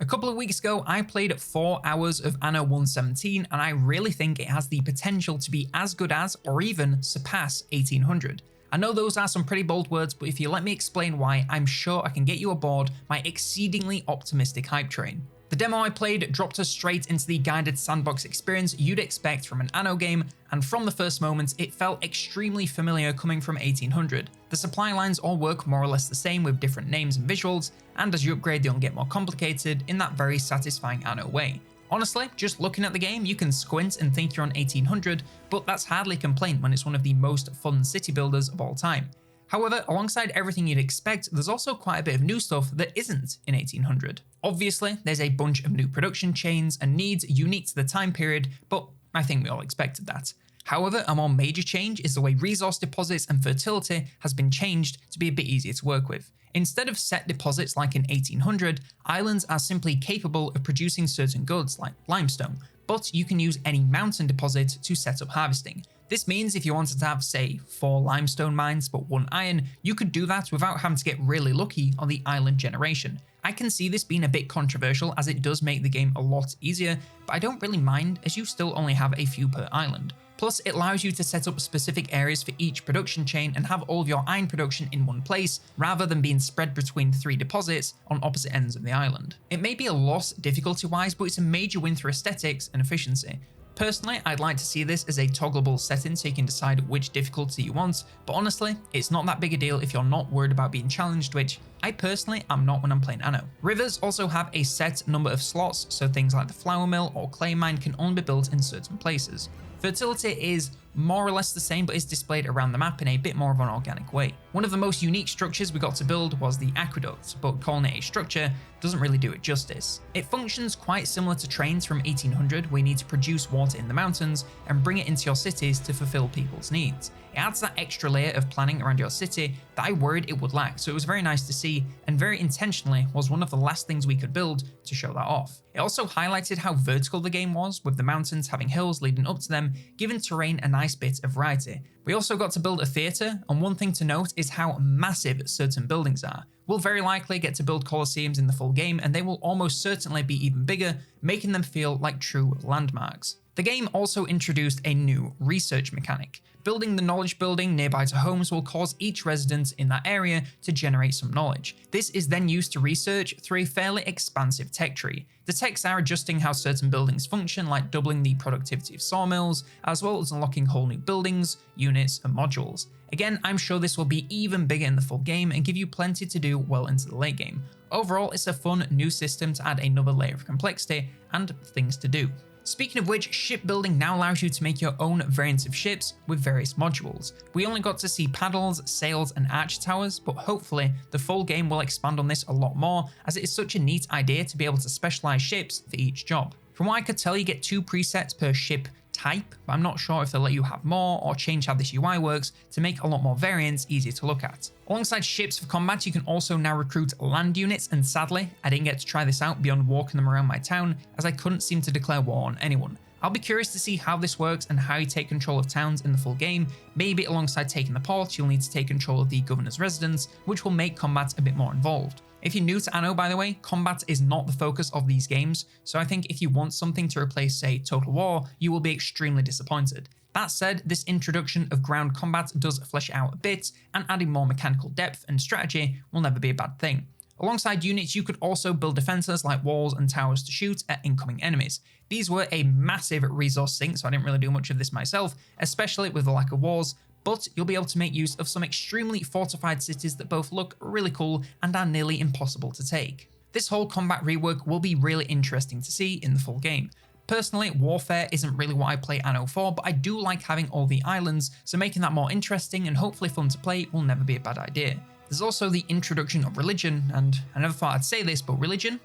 couple of weeks ago, I played 4 hours of Anno 117, and I really think it has the potential to be as good as, or even surpass 1800. I know those are some pretty bold words, but if you let me explain why, I'm sure I can get you aboard my exceedingly optimistic hype train. The demo I played dropped us straight into the guided sandbox experience you'd expect from an Anno game, and from the first moments it felt extremely familiar coming from 1800. The supply lines all work more or less the same with different names and visuals, and as you upgrade they'll get more complicated in that very satisfying Anno way. Honestly, just looking at the game, you can squint and think you're on 1800, but that's hardly a complaint when it's one of the most fun city builders of all time. However, alongside everything you'd expect, there's also quite a bit of new stuff that isn't in 1800. Obviously, there's a bunch of new production chains and needs unique to the time period, but I think we all expected that. However, a more major change is the way resource deposits and fertility has been changed to be a bit easier to work with. Instead of set deposits like in 1800, islands are simply capable of producing certain goods like limestone, but you can use any mountain deposit to set up harvesting. This means if you wanted to have, say, 4 limestone mines but 1 iron, you could do that without having to get really lucky on the island generation. I can see this being a bit controversial as it does make the game a lot easier, but I don't really mind as you still only have a few per island. Plus, it allows you to set up specific areas for each production chain and have all of your iron production in one place, rather than being spread between 3 deposits on opposite ends of the island. It may be a loss difficulty-wise, but it's a major win for aesthetics and efficiency. Personally, I'd like to see this as a toggleable setting so you can decide which difficulty you want, but honestly, it's not that big a deal if you're not worried about being challenged, which I personally am not when I'm playing Anno. Rivers also have a set number of slots, so things like the flour mill or clay mine can only be built in certain places. Fertility is more or less the same, but is displayed around the map in a bit more of an organic way. One of the most unique structures we got to build was the aqueduct, but calling it a structure doesn't really do it justice. It functions quite similar to trains from 1800, where you need to produce water in the mountains and bring it into your cities to fulfill people's needs. It adds that extra layer of planning around your city that I worried it would lack, so it was very nice to see, and very intentionally was one of the last things we could build to show that off. It also highlighted how vertical the game was, with the mountains having hills leading up to them, giving terrain a nice bit of variety. We also got to build a theatre, and one thing to note is how massive certain buildings are. We'll very likely get to build colosseums in the full game, and they will almost certainly be even bigger, making them feel like true landmarks. The game also introduced a new research mechanic. Building the knowledge building nearby to homes will cause each resident in that area to generate some knowledge. This is then used to research through a fairly expansive tech tree. The techs are adjusting how certain buildings function, like doubling the productivity of sawmills, as well as unlocking whole new buildings, units, and modules. Again, I'm sure this will be even bigger in the full game and give you plenty to do well into the late game. Overall, it's a fun new system to add another layer of complexity and things to do. Speaking of which, shipbuilding now allows you to make your own variants of ships with various modules. We only got to see paddles, sails, and arch towers, but hopefully the full game will expand on this a lot more, as it is such a neat idea to be able to specialize ships for each job. From what I could tell, you get 2 presets per ship type, but I'm not sure if they'll let you have more or change how this UI works to make a lot more variants easier to look at. Alongside ships for combat, you can also now recruit land units, and sadly, I didn't get to try this out beyond walking them around my town, as I couldn't seem to declare war on anyone. I'll be curious to see how this works and how you take control of towns in the full game. Maybe alongside taking the port, you'll need to take control of the governor's residence, which will make combat a bit more involved. If you're new to Anno, by the way, combat is not the focus of these games, so I think if you want something to replace, say, Total War, you will be extremely disappointed. That said, this introduction of ground combat does flesh out a bit, and adding more mechanical depth and strategy will never be a bad thing. Alongside units, you could also build defenses like walls and towers to shoot at incoming enemies. These were a massive resource sink, so I didn't really do much of this myself, especially with the lack of wars, but you'll be able to make use of some extremely fortified cities that both look really cool and are nearly impossible to take. This whole combat rework will be really interesting to see in the full game. Personally, warfare isn't really what I play Anno for, but I do like having all the islands, so making that more interesting and hopefully fun to play will never be a bad idea. There's also the introduction of religion, and I never thought I'd say this, but religion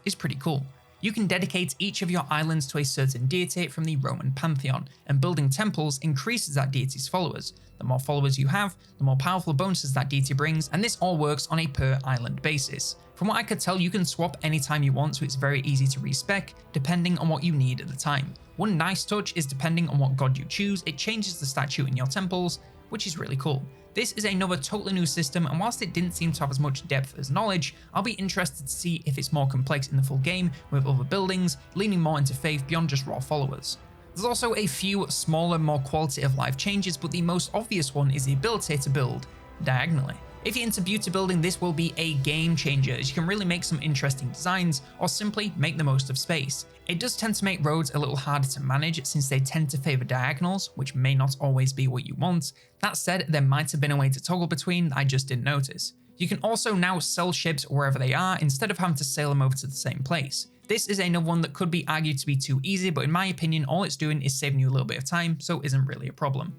is pretty cool. You can dedicate each of your islands to a certain deity from the Roman pantheon, and building temples increases that deity's followers. The more followers you have, the more powerful bonuses that deity brings, and this all works on a per island basis. From what I could tell, you can swap anytime you want, so it's very easy to respec, depending on what you need at the time. One nice touch is depending on what god you choose, it changes the statue in your temples, which is really cool. This is another totally new system, and whilst it didn't seem to have as much depth as knowledge, I'll be interested to see if it's more complex in the full game with other buildings, leaning more into faith beyond just raw followers. There's also a few smaller, more quality of life changes, but the most obvious one is the ability to build diagonally. If you're into beauty building, this will be a game changer, as you can really make some interesting designs or simply make the most of space. It does tend to make roads a little harder to manage since they tend to favour diagonals, which may not always be what you want. That said, there might have been a way to toggle between that I just didn't notice. You can also now sell ships wherever they are instead of having to sail them over to the same place. This is another one that could be argued to be too easy, but in my opinion all it's doing is saving you a little bit of time, so it isn't really a problem.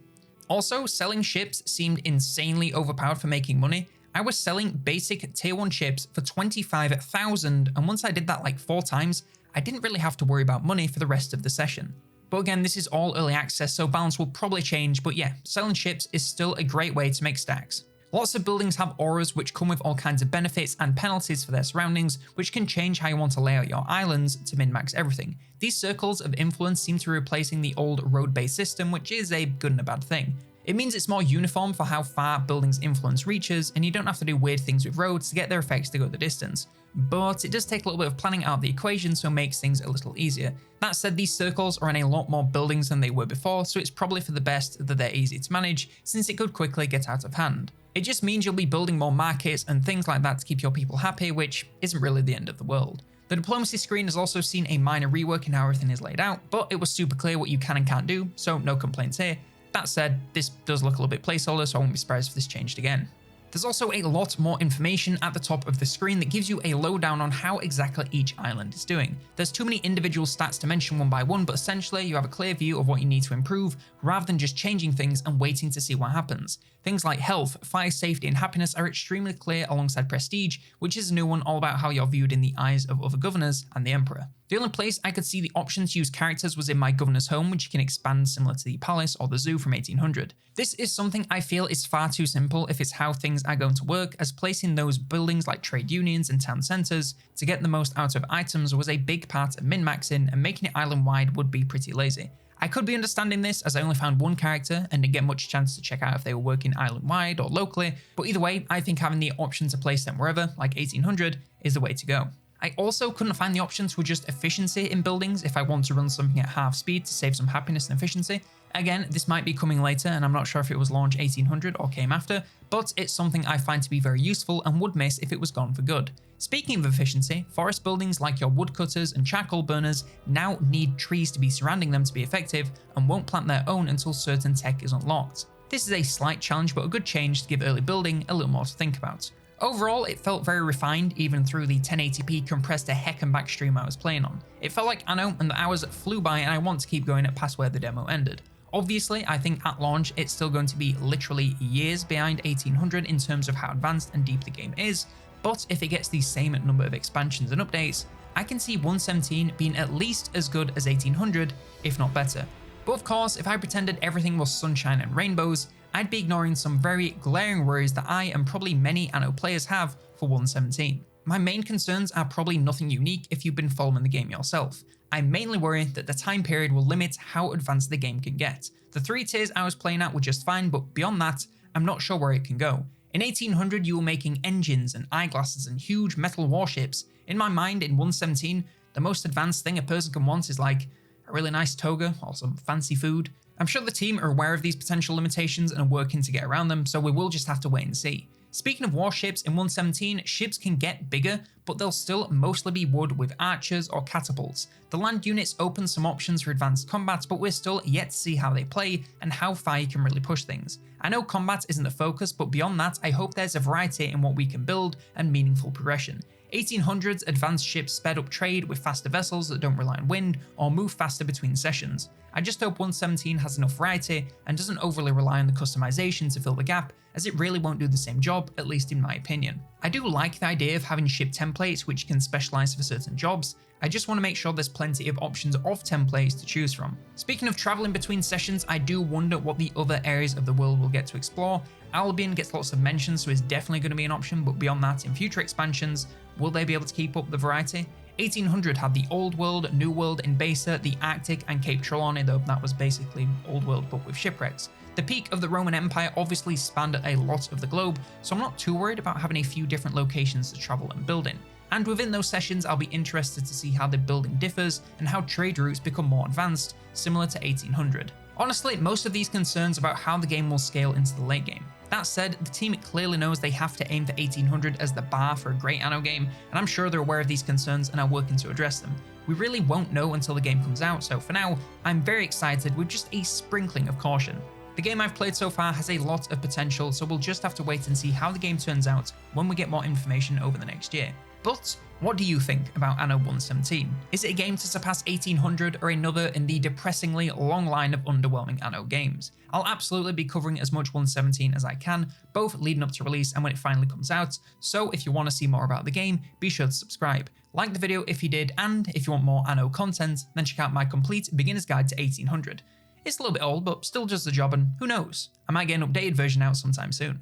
Also, selling ships seemed insanely overpowered for making money. I was selling basic tier 1 ships for 25,000, and once I did that like 4 times, I didn't really have to worry about money for the rest of the session. But again, this is all early access, so balance will probably change, but yeah, selling ships is still a great way to make stacks. Lots of buildings have auras which come with all kinds of benefits and penalties for their surroundings, which can change how you want to lay out your islands to min-max everything. These circles of influence seem to be replacing the old road-based system, which is a good and a bad thing. It means it's more uniform for how far buildings' influence reaches, and you don't have to do weird things with roads to get their effects to go the distance. But it does take a little bit of planning out of the equation, so it makes things a little easier. That said, these circles are in a lot more buildings than they were before, so it's probably for the best that they're easy to manage, since it could quickly get out of hand. It just means you'll be building more markets and things like that to keep your people happy, which isn't really the end of the world. The diplomacy screen has also seen a minor rework in how everything is laid out, but it was super clear what you can and can't do, so no complaints here. That said, this does look a little bit placeholder, so I won't be surprised if this changed again. There's also a lot more information at the top of the screen that gives you a lowdown on how exactly each island is doing. There's too many individual stats to mention one by one, but essentially you have a clear view of what you need to improve, rather than just changing things and waiting to see what happens. Things like health, fire safety, and happiness are extremely clear alongside prestige, which is a new one all about how you're viewed in the eyes of other governors and the emperor. The only place I could see the option to use characters was in my governor's home, which you can expand similar to the palace or the zoo from 1800. This is something I feel is far too simple if it's how things are going to work, as placing those buildings like trade unions and town centres to get the most out of items was a big part of min-maxing, and making it island-wide would be pretty lazy. I could be understanding this as I only found one character and didn't get much chance to check out if they were working island-wide or locally, but either way, I think having the option to place them wherever, like 1800, is the way to go. I also couldn't find the option to adjust efficiency in buildings if I want to run something at half speed to save some happiness and efficiency. Again, this might be coming later, and I'm not sure if it was launched 1800 or came after, but it's something I find to be very useful and would miss if it was gone for good. Speaking of efficiency, forest buildings like your woodcutters and charcoal burners now need trees to be surrounding them to be effective, and won't plant their own until certain tech is unlocked. This is a slight challenge, but a good change to give early building a little more to think about. Overall, it felt very refined even through the 1080p compressed to heck and back stream I was playing on. It felt like Anno, and the hours flew by, and I want to keep going past where the demo ended. Obviously, I think at launch it's still going to be literally years behind 1800 in terms of how advanced and deep the game is, but if it gets the same number of expansions and updates, I can see 1.17 being at least as good as 1800, if not better. But of course, if I pretended everything was sunshine and rainbows, I'd be ignoring some very glaring worries that I and probably many Anno players have for 1.17. My main concerns are probably nothing unique if you've been following the game yourself. I mainly worry that the time period will limit how advanced the game can get. The 3 tiers I was playing at were just fine, but beyond that, I'm not sure where it can go. In 1800 you were making engines and eyeglasses and huge metal warships. In my mind, in 1.17, the most advanced thing a person can want is like a really nice toga or some fancy food. I'm sure the team are aware of these potential limitations and are working to get around them, so we will just have to wait and see. Speaking of warships, in 1.17, ships can get bigger, but they'll still mostly be wood with archers or catapults. The land units open some options for advanced combat, but we're still yet to see how they play and how far you can really push things. I know combat isn't the focus, but beyond that, I hope there's a variety in what we can build and meaningful progression. 1800's advanced ships sped up trade with faster vessels that don't rely on wind or move faster between sessions. I just hope 1.17 has enough variety and doesn't overly rely on the customization to fill the gap, as it really won't do the same job, at least in my opinion. I do like the idea of having ship templates which can specialize for certain jobs. I just want to make sure there's plenty of options of templates to choose from. Speaking of traveling between sessions, I do wonder what the other areas of the world will get to explore. Albion gets lots of mentions, so it's definitely going to be an option, but beyond that, in future expansions, will they be able to keep up the variety? 1800 had the Old World, New World, Inbasa, the Arctic, and Cape Trelawney, though that was basically Old World but with shipwrecks. The peak of the Roman Empire obviously spanned a lot of the globe, so I'm not too worried about having a few different locations to travel and build in. And within those sessions, I'll be interested to see how the building differs and how trade routes become more advanced, similar to 1800. Honestly, most of these concerns about how the game will scale into the late game. That said, the team clearly knows they have to aim for 1800 as the bar for a great Anno game, and I'm sure they're aware of these concerns and are working to address them. We really won't know until the game comes out, so for now, I'm very excited with just a sprinkling of caution. The game I've played so far has a lot of potential, so we'll just have to wait and see how the game turns out when we get more information over the next year. But what do you think about Anno 117? Is it a game to surpass 1800 or another in the depressingly long line of underwhelming Anno games? I'll absolutely be covering as much 117 as I can, both leading up to release and when it finally comes out, so if you want to see more about the game, be sure to subscribe. Like the video if you did, and if you want more Anno content, then check out my complete beginner's guide to 1800. It's a little bit old, but still does the job, and who knows, I might get an updated version out sometime soon.